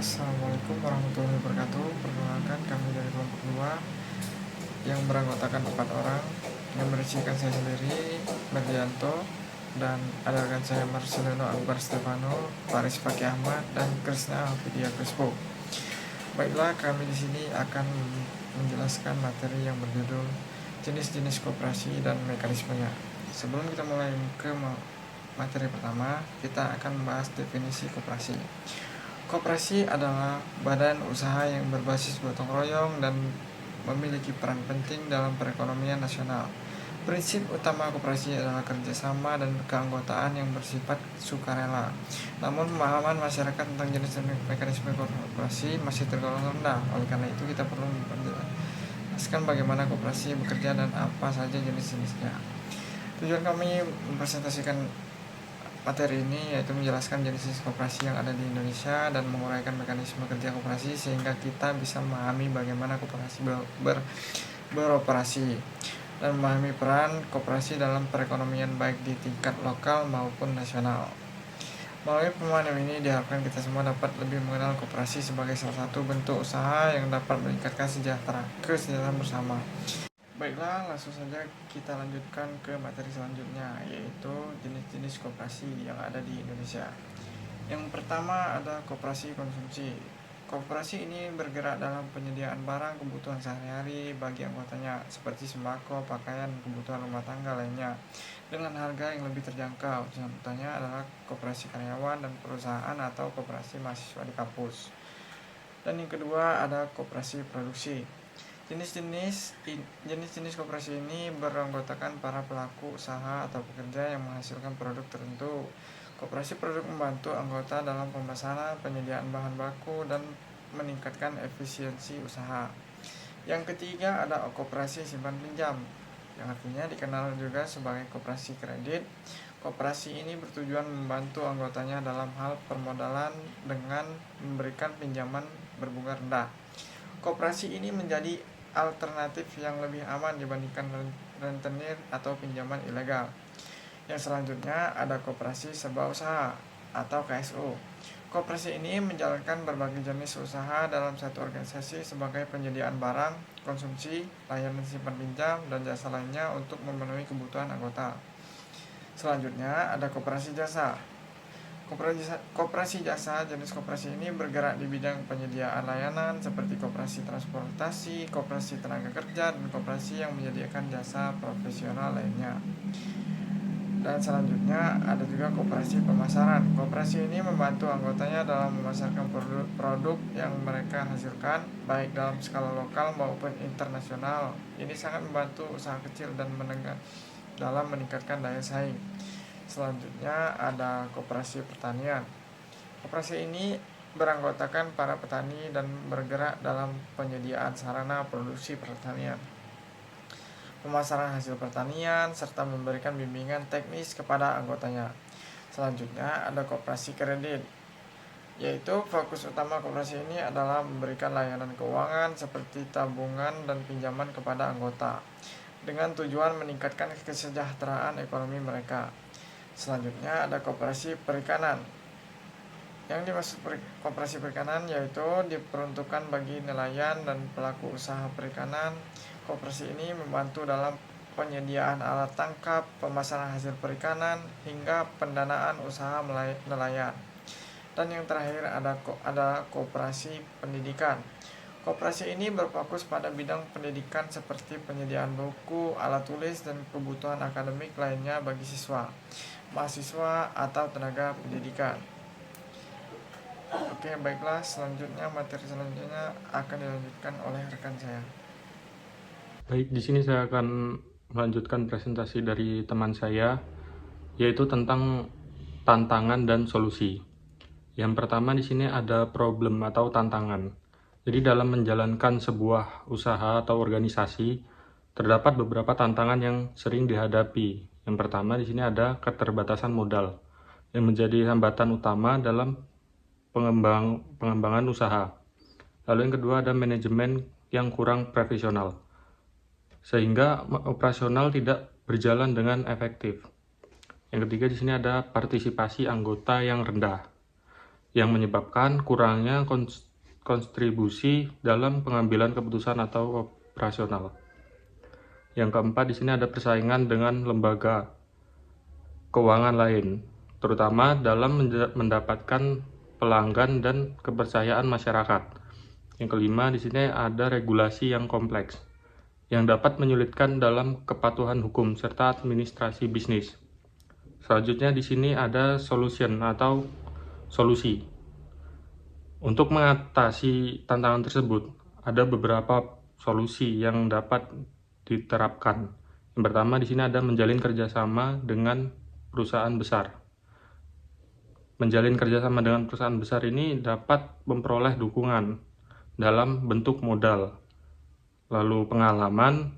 Assalamualaikum warahmatullahi wabarakatuh. Perkenalkan, kami dari kelompok 2 yang beranggotakan 4 orang, yang berisikan saya sendiri, Merdianto, dan ada rekan saya Marcelino Akbar Stefano, Faris Fakih Ahmad, dan Krisna Alfidia Crispo. Baiklah, kami di sini akan menjelaskan materi yang berjudul jenis-jenis koperasi dan mekanismenya. Sebelum kita mulai ke materi pertama, kita akan membahas definisi koperasi. Koperasi adalah badan usaha yang berbasis gotong royong dan memiliki peran penting dalam perekonomian nasional. Prinsip utama koperasi adalah kerjasama dan keanggotaan yang bersifat sukarela. Namun pemahaman masyarakat tentang jenis dan mekanisme koperasi masih tergolong rendah. Oleh karena itu kita perlu menjelaskan bagaimana koperasi bekerja dan apa saja jenis-jenisnya. Tujuan kami mempresentasikan materi ini yaitu menjelaskan jenis koperasi yang ada di Indonesia dan menguraikan mekanisme kerja koperasi sehingga kita bisa memahami bagaimana koperasi beroperasi dan memahami peran koperasi dalam perekonomian baik di tingkat lokal maupun nasional. Melalui pemahaman ini diharapkan kita semua dapat lebih mengenal koperasi sebagai salah satu bentuk usaha yang dapat meningkatkan kesejahteraan bersama. Baiklah, langsung saja kita lanjutkan ke materi selanjutnya, yaitu jenis-jenis koperasi yang ada di Indonesia. Yang pertama ada koperasi konsumsi. Koperasi ini bergerak dalam penyediaan barang kebutuhan sehari-hari bagi anggotanya, seperti sembako, pakaian, kebutuhan rumah tangga lainnya, dengan harga yang lebih terjangkau. Contohnya adalah koperasi karyawan dan perusahaan atau koperasi mahasiswa di kampus. Dan yang kedua ada koperasi produksi. Jenis-jenis koperasi ini beranggotakan para pelaku usaha atau pekerja yang menghasilkan produk tertentu. Koperasi produk membantu anggota dalam pemesanan, penyediaan bahan baku, dan meningkatkan efisiensi usaha. Yang ketiga ada koperasi simpan pinjam, yang artinya dikenal juga sebagai koperasi kredit. Koperasi ini bertujuan membantu anggotanya dalam hal permodalan dengan memberikan pinjaman berbunga rendah. Koperasi ini menjadi alternatif yang lebih aman dibandingkan rentenir atau pinjaman ilegal. Yang selanjutnya ada koperasi serba usaha atau KSU. Koperasi ini menjalankan berbagai jenis usaha dalam satu organisasi sebagai penyediaan barang, konsumsi, layanan simpan pinjam, dan jasa lainnya untuk memenuhi kebutuhan anggota. Selanjutnya ada koperasi jasa. Koperasi jasa, jenis koperasi ini bergerak di bidang penyediaan layanan seperti koperasi transportasi, koperasi tenaga kerja, dan koperasi yang menyediakan jasa profesional lainnya. Dan selanjutnya ada juga koperasi pemasaran. Koperasi ini membantu anggotanya dalam memasarkan produk yang mereka hasilkan baik dalam skala lokal maupun internasional. Ini sangat membantu usaha kecil dan menengah dalam meningkatkan daya saing. Selanjutnya ada koperasi pertanian. Koperasi ini beranggotakan para petani dan bergerak dalam penyediaan sarana produksi pertanian, pemasaran hasil pertanian, serta memberikan bimbingan teknis kepada anggotanya. Selanjutnya ada koperasi kredit, yaitu fokus utama koperasi ini adalah memberikan layanan keuangan seperti tabungan dan pinjaman kepada anggota dengan tujuan meningkatkan kesejahteraan ekonomi mereka. Selanjutnya ada koperasi perikanan. Yang dimaksud koperasi perikanan yaitu diperuntukkan bagi nelayan dan pelaku usaha perikanan. Koperasi ini membantu dalam penyediaan alat tangkap, pemasaran hasil perikanan, hingga pendanaan usaha nelayan. Dan yang terakhir ada koperasi pendidikan. Koperasi ini berfokus pada bidang pendidikan seperti penyediaan buku, alat tulis, dan kebutuhan akademik lainnya bagi siswa, mahasiswa, atau tenaga pendidikan. Oke, baiklah, materi selanjutnya akan dilanjutkan oleh rekan saya. Baik, di sini saya akan melanjutkan presentasi dari teman saya, yaitu tentang tantangan dan solusi. Yang pertama di sini ada problem atau tantangan. Jadi dalam menjalankan sebuah usaha atau organisasi, terdapat beberapa tantangan yang sering dihadapi. Yang pertama di sini ada keterbatasan modal, yang menjadi hambatan utama dalam pengembangan usaha. Lalu yang kedua ada manajemen yang kurang profesional, sehingga operasional tidak berjalan dengan efektif. Yang ketiga di sini ada partisipasi anggota yang rendah. yang menyebabkan kurangnya kontribusi dalam pengambilan keputusan atau operasional. Yang keempat, di sini ada persaingan dengan lembaga keuangan lain, terutama dalam mendapatkan pelanggan dan kepercayaan masyarakat. Yang kelima, di sini ada regulasi yang kompleks yang dapat menyulitkan dalam kepatuhan hukum serta administrasi bisnis. Selanjutnya di sini ada solution atau solusi. Untuk mengatasi tantangan tersebut, ada beberapa solusi yang dapat diterapkan. Yang pertama di sini ada menjalin kerjasama dengan perusahaan besar. Menjalin kerjasama dengan perusahaan besar ini dapat memperoleh dukungan dalam bentuk modal, lalu pengalaman,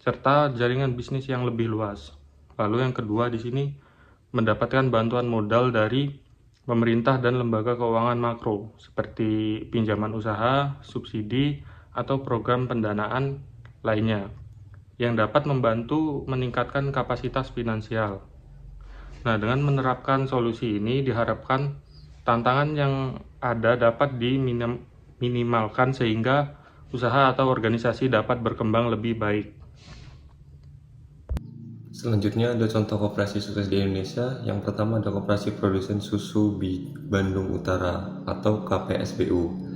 serta jaringan bisnis yang lebih luas. Lalu yang kedua di sini mendapatkan bantuan modal dari pemerintah dan lembaga keuangan makro seperti pinjaman usaha, subsidi, atau program pendanaan lainnya yang dapat membantu meningkatkan kapasitas finansial. Nah, dengan menerapkan solusi ini diharapkan tantangan yang ada dapat diminimalkan sehingga usaha atau organisasi dapat berkembang lebih baik. Selanjutnya ada contoh koperasi sukses di Indonesia. Yang pertama ada Koperasi Produsen Susu Bandung Utara atau KPSBU.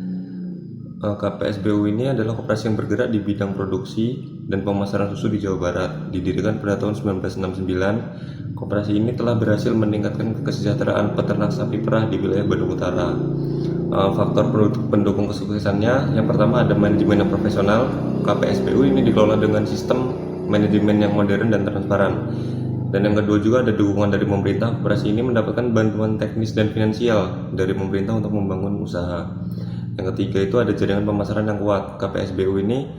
KPSBU ini adalah koperasi yang bergerak di bidang produksi dan pemasaran susu di Jawa Barat. Didirikan pada tahun 1969, koperasi ini telah berhasil meningkatkan kesejahteraan peternak sapi perah di wilayah Bandung Utara. Faktor pendukung kesuksesannya, yang pertama ada manajemen yang profesional. KPSBU ini dikelola dengan sistem manajemen yang modern dan transparan. Dan yang kedua juga ada dukungan dari pemerintah. Koperasi ini mendapatkan bantuan teknis dan finansial dari pemerintah untuk membangun usaha. Yang ketiga itu ada jaringan pemasaran yang kuat. KPSBU ini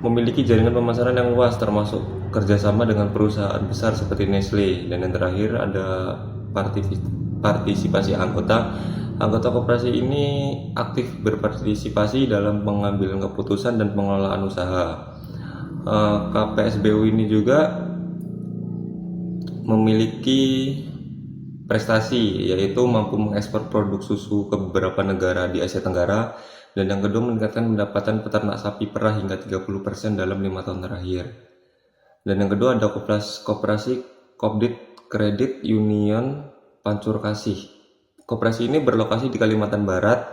memiliki jaringan pemasaran yang luas termasuk kerjasama dengan perusahaan besar seperti Nestle. Dan yang terakhir ada partisipasi anggota. Anggota koperasi ini aktif berpartisipasi dalam pengambilan keputusan dan pengelolaan usaha. KPSBU ini juga memiliki prestasi, yaitu mampu mengekspor produk susu ke beberapa negara di Asia Tenggara, dan yang kedua meningkatkan pendapatan peternak sapi perah hingga 30% dalam 5 tahun terakhir. Dan yang kedua ada koperasi Kopdit Kredit Union Pancur Kasih. Koperasi ini berlokasi di Kalimantan Barat,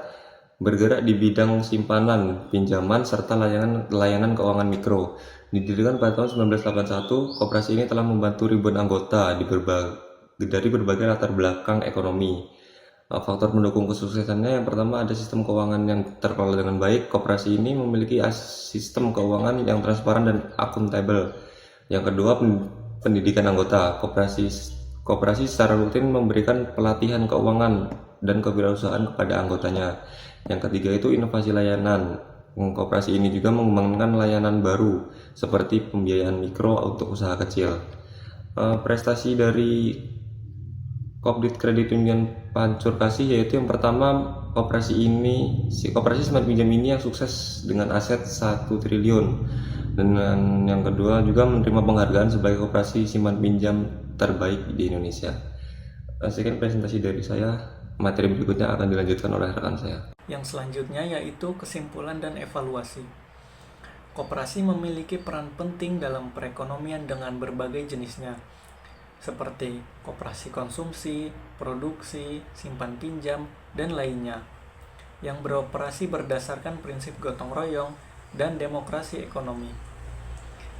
bergerak di bidang simpanan, pinjaman, serta layanan keuangan mikro. Didirikan pada tahun 1981, koperasi ini telah membantu ribuan anggota dari berbagai latar belakang ekonomi. Faktor pendukung kesuksesannya, yang pertama ada sistem keuangan yang terkelola dengan baik. Koperasi ini memiliki sistem keuangan yang transparan dan akuntabel. Yang kedua, pendidikan anggota. Koperasi secara rutin memberikan pelatihan keuangan dan kewirausahaan kepada anggotanya. Yang ketiga itu inovasi layanan. Koperasi ini juga mengembangkan layanan baru seperti pembiayaan mikro untuk usaha kecil. Prestasi dari Kopdit Kredit Union Pancur Kasih yaitu yang pertama, koperasi simpan pinjam ini yang sukses dengan aset 1 triliun. Dan yang kedua juga menerima penghargaan sebagai koperasi simpan pinjam terbaik di Indonesia. Sekian presentasi dari saya. Materi berikutnya akan dilanjutkan oleh rekan saya. Yang selanjutnya yaitu kesimpulan dan evaluasi. Koperasi memiliki peran penting dalam perekonomian dengan berbagai jenisnya, seperti koperasi konsumsi, produksi, simpan pinjam, dan lainnya, yang beroperasi berdasarkan prinsip gotong royong dan demokrasi ekonomi.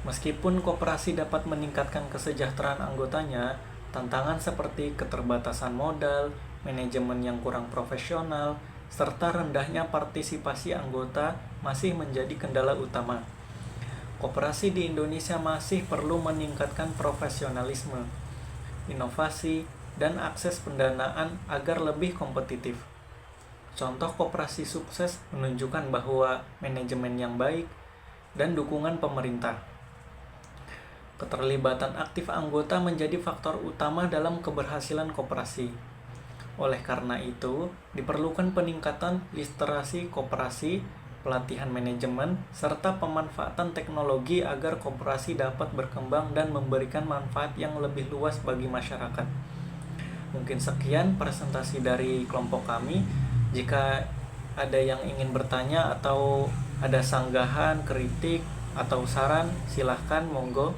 Meskipun koperasi dapat meningkatkan kesejahteraan anggotanya, tantangan seperti keterbatasan modal, manajemen yang kurang profesional, serta rendahnya partisipasi anggota masih menjadi kendala utama. Koperasi di Indonesia masih perlu meningkatkan profesionalisme, inovasi, dan akses pendanaan agar lebih kompetitif. Contoh koperasi sukses menunjukkan bahwa manajemen yang baik dan dukungan pemerintah. Keterlibatan aktif anggota menjadi faktor utama dalam keberhasilan koperasi. Oleh karena itu, diperlukan peningkatan literasi koperasi, pelatihan manajemen, serta pemanfaatan teknologi agar koperasi dapat berkembang dan memberikan manfaat yang lebih luas bagi masyarakat. Mungkin sekian presentasi dari kelompok kami. Jika ada yang ingin bertanya atau ada sanggahan, kritik, atau saran, silahkan monggo.